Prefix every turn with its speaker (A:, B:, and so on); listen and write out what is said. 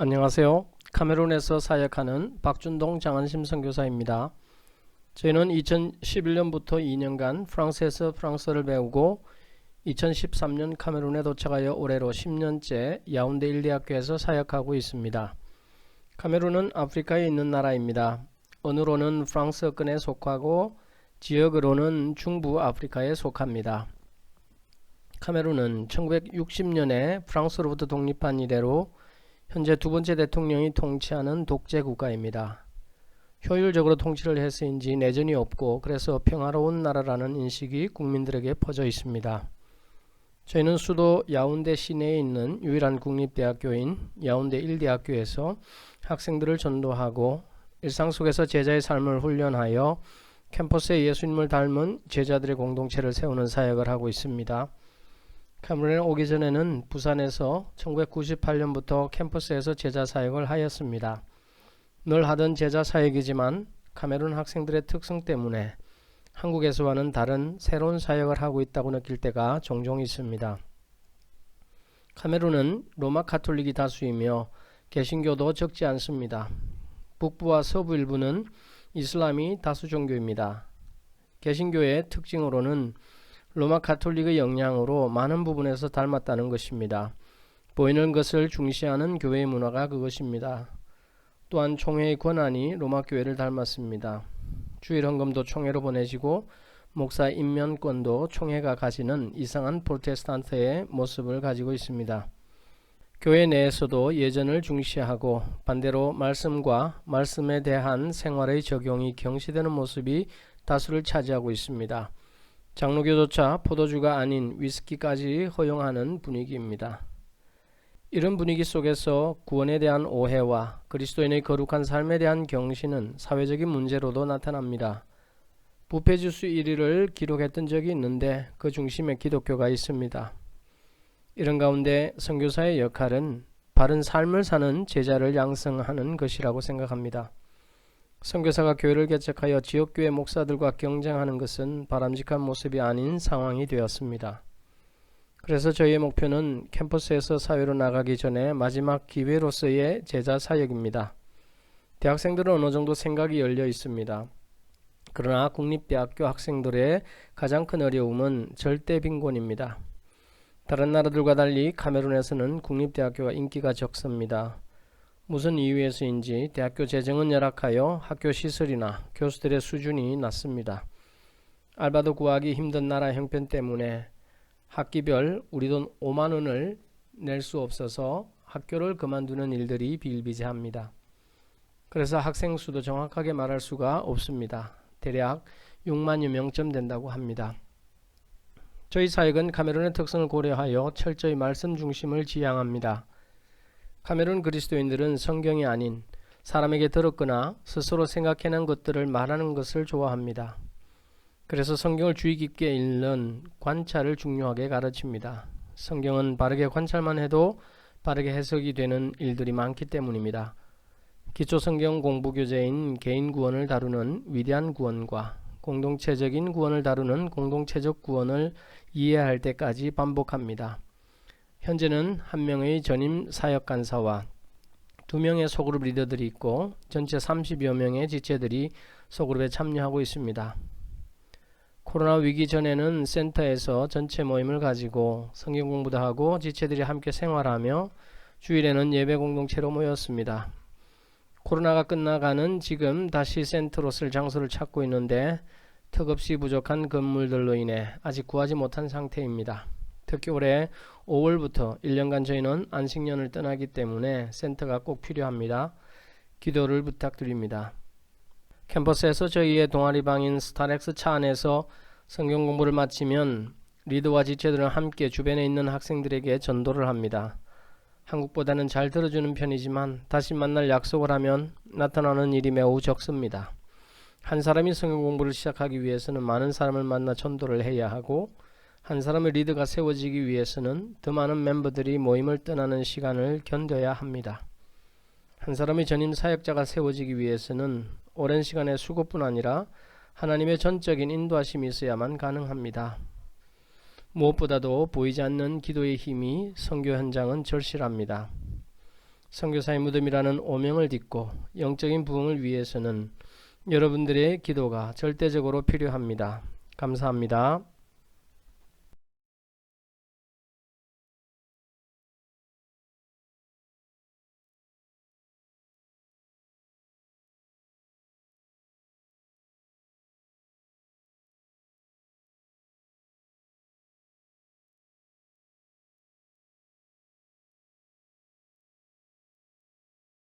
A: 안녕하세요. 카메룬에서 사역하는 박준동 장한심 선교사입니다. 저희는 2011년부터 2년간 프랑스에서 프랑스어를 배우고 2013년 카메룬에 도착하여 올해로 10년째 야운데 1대학교에서 사역하고 있습니다. 카메룬은 아프리카에 있는 나라입니다. 언어로는 프랑스어권에 속하고 지역으로는 중부 아프리카에 속합니다. 카메룬은 1960년에 프랑스로부터 독립한 이래로 현재 두 번째 대통령이 통치하는 독재 국가입니다. 효율적으로 통치를 해서인지 내전이 없고 그래서 평화로운 나라라는 인식이 국민들에게 퍼져 있습니다. 저희는 수도 야운데 시내에 있는 유일한 국립대학교인 야운데 1대학교에서 학생들을 전도하고 일상 속에서 제자의 삶을 훈련하여 캠퍼스에 예수님을 닮은 제자들의 공동체를 세우는 사역을 하고 있습니다. 카메룬에 오기 전에는 부산에서 1998년부터 캠퍼스에서 제자 사역을 하였습니다. 늘 하던 제자 사역이지만 카메룬 학생들의 특성 때문에 한국에서와는 다른 새로운 사역을 하고 있다고 느낄 때가 종종 있습니다. 카메룬은 로마 가톨릭이 다수이며 개신교도 적지 않습니다. 북부와 서부 일부는 이슬람이 다수 종교입니다. 개신교의 특징으로는 로마 가톨릭의 영향으로 많은 부분에서 닮았다는 것입니다. 보이는 것을 중시하는 교회의 문화가 그것입니다. 또한 총회의 권한이 로마 교회를 닮았습니다. 주일 헌금도 총회로 보내지고 목사 임면권도 총회가 가지는 이상한 프로테스탄트의 모습을 가지고 있습니다. 교회 내에서도 예전을 중시하고 반대로 말씀과 말씀에 대한 생활의 적용이 경시되는 모습이 다수를 차지하고 있습니다. 장로교조차 포도주가 아닌 위스키까지 허용하는 분위기입니다. 이런 분위기 속에서 구원에 대한 오해와 그리스도인의 거룩한 삶에 대한 경시는 사회적인 문제로도 나타납니다. 부패지수 1위를 기록했던 적이 있는데 그 중심에 기독교가 있습니다. 이런 가운데 선교사의 역할은 바른 삶을 사는 제자를 양성하는 것이라고 생각합니다. 선교사가 교회를 개척하여 지역교회 목사들과 경쟁하는 것은 바람직한 모습이 아닌 상황이 되었습니다. 그래서 저희의 목표는 캠퍼스에서 사회로 나가기 전에 마지막 기회로서의 제자 사역입니다. 대학생들은 어느 정도 생각이 열려 있습니다. 그러나 국립대학교 학생들의 가장 큰 어려움은 절대 빈곤입니다. 다른 나라들과 달리 카메룬에서는 국립대학교가 인기가 적습니다. 무슨 이유에서인지 대학교 재정은 열악하여 학교 시설이나 교수들의 수준이 낮습니다. 알바도 구하기 힘든 나라 형편 때문에 학기별 우리 돈 5만원을 낼 수 없어서 학교를 그만두는 일들이 비일비재합니다. 그래서 학생 수도 정확하게 말할 수가 없습니다. 대략 6만여 명쯤 된다고 합니다. 저희 사역은 카메룬의 특성을 고려하여 철저히 말씀 중심을 지향합니다. 카메룬 그리스도인들은 성경이 아닌 사람에게 들었거나 스스로 생각해낸 것들을 말하는 것을 좋아합니다. 그래서 성경을 주의 깊게 읽는 관찰을 중요하게 가르칩니다. 성경은 바르게 관찰만 해도 바르게 해석이 되는 일들이 많기 때문입니다. 기초성경 공부교재인 개인 구원을 다루는 위대한 구원과 공동체적인 구원을 다루는 공동체적 구원을 이해할 때까지 반복합니다. 현재는 한 명의 전임 사역간사와 2명의 소그룹 리더들이 있고 전체 30여 명의 지체들이 소그룹에 참여하고 있습니다. 코로나 위기 전에는 센터에서 전체 모임을 가지고 성경 공부도 하고 지체들이 함께 생활하며 주일에는 예배 공동체로 모였습니다. 코로나가 끝나가는 지금 다시 센터로 쓸 장소를 찾고 있는데 턱없이 부족한 건물들로 인해 아직 구하지 못한 상태입니다. 특히 올해 5월부터 1년간 저희는 안식년을 떠나기 때문에 센터가 꼭 필요합니다. 기도를 부탁드립니다. 캠퍼스에서 저희의 동아리방인 스타렉스 차 안에서 성경 공부를 마치면 리더와 지체들은 함께 주변에 있는 학생들에게 전도를 합니다. 한국보다는 잘 들어주는 편이지만 다시 만날 약속을 하면 나타나는 일이 매우 적습니다. 한 사람이 성경 공부를 시작하기 위해서는 많은 사람을 만나 전도를 해야 하고 한 사람의 리더가 세워지기 위해서는 더 많은 멤버들이 모임을 떠나는 시간을 견뎌야 합니다. 한 사람의 전임 사역자가 세워지기 위해서는 오랜 시간의 수고뿐 아니라 하나님의 전적인 인도하심이 있어야만 가능합니다. 무엇보다도 보이지 않는 기도의 힘이 선교 현장은 절실합니다. 선교사의 무덤이라는 오명을 딛고 영적인 부흥을 위해서는 여러분들의 기도가 절대적으로 필요합니다. 감사합니다.